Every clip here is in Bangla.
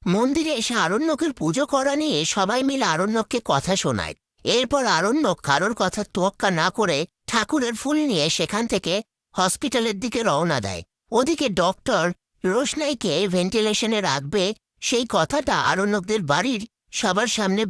মন্দিরে এসে আরণ্যকের পুজো করা নিয়ে সবাই মিলে আরণ্যককে কথা শোনায়। এরপর আরণ্যক কারোর কথা তোয়াক্কা না করে ঠাকুরের ফুল নিয়ে সেখান থেকে হসপিটালের দিকে রওনা দেয়। ওদিকে ডক্টর রোশনাইকে ভেন্টিলেশনে রাখবে সেই কথাটা আরণ্যকদের বাড়ির সবার সামনে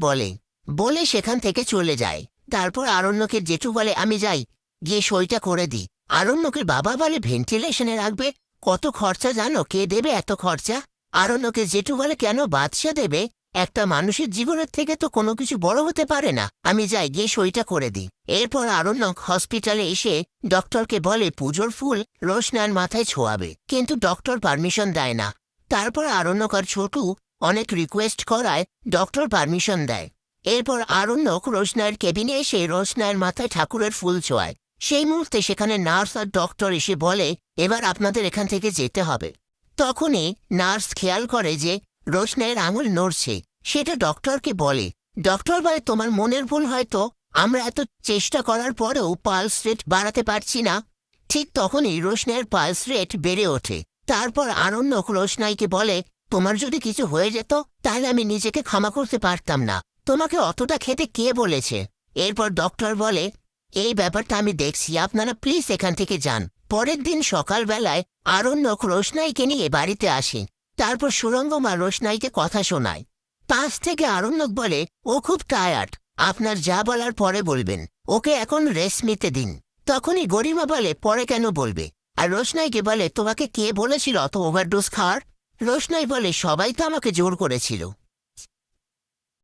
বলে সেখান থেকে চলে যায়। তারপর আরণ্যকের জেঠু বলে, আমি যাই, গিয়ে সইটা করে দিই। আরণ্যকের বাবা বলে, ভেন্টিলেশনে রাখবে? কত খরচা জানো? কে দেবে এত খরচা? আরণ্যকের জেঠু বলে, কেন বাদশা দেবে? একটা মানুষের জীবনের থেকে তো কোনো কিছু বড় হতে পারে না। আমি যাই, গিয়ে সইটা করে দিই। এরপর আরণ্যক হসপিটালে এসে ডক্টরকে বলে পুজোর ফুল রোশনার মাথায় ছোঁয়াবে, কিন্তু ডক্টর পারমিশন দেয় না। তারপর আরণ্যক আর ছোটু অনেক রিকোয়েস্ট করায় ডক্টর পারমিশন দেয়। এরপর আরণ্যক রোশনার কেবিনে এসে রোশনার মাথায় ঠাকুরের ফুল ছোঁয়ায়। সেই মুহূর্তে সেখানে নার্স আর ডক্টর এসে বলে, এবার আপনাদের এখান থেকে যেতে হবে। তখনই নার্স খেয়াল করে যে রোশনাইয়ের আঙুল নড়ছে। সেটা ডক্টরকে বলে। ডক্টর বলে, তোমার মনের ভুল হয়তো, আমরা এত চেষ্টা করার পরেও পালস রেট বাড়াতে পারছি না। ঠিক তখনই রোশনাইয়ের পালস রেট বেড়ে ওঠে। তারপর আরণ্যক রোশনাইকে বলে, তোমার যদি কিছু হয়ে যেত তাহলে আমি নিজেকে ক্ষমা করতে পারতাম না। তোমাকে অতটা খেতে কে বলেছে? এরপর ডক্টর বলে, এই ব্যাপারটা আমি দেখছি, আপনারা প্লিজ এখান থেকে যান। পরের দিন সকালবেলায় আরণ্যক রোশনাইকে নিয়ে বাড়িতে আসে। তারপর সুরঙ্গমা রোশনাইকে কথা শোনায়। পাশ থেকে আরণ্যক বলে, ও খুব টায়ার্ড, আপনার যা বলার পরে বলবেন, ওকে এখন রেস্ট নিতে দিন। তখনই গরিমা বলে, পরে কেন বলবে? আর রোশনাইকে বলে, তোমাকে কে বলেছিল অত ওভারডোজ খাওয়ার? রোশনাই বলে, সবাই তো আমাকে জোর করেছিল।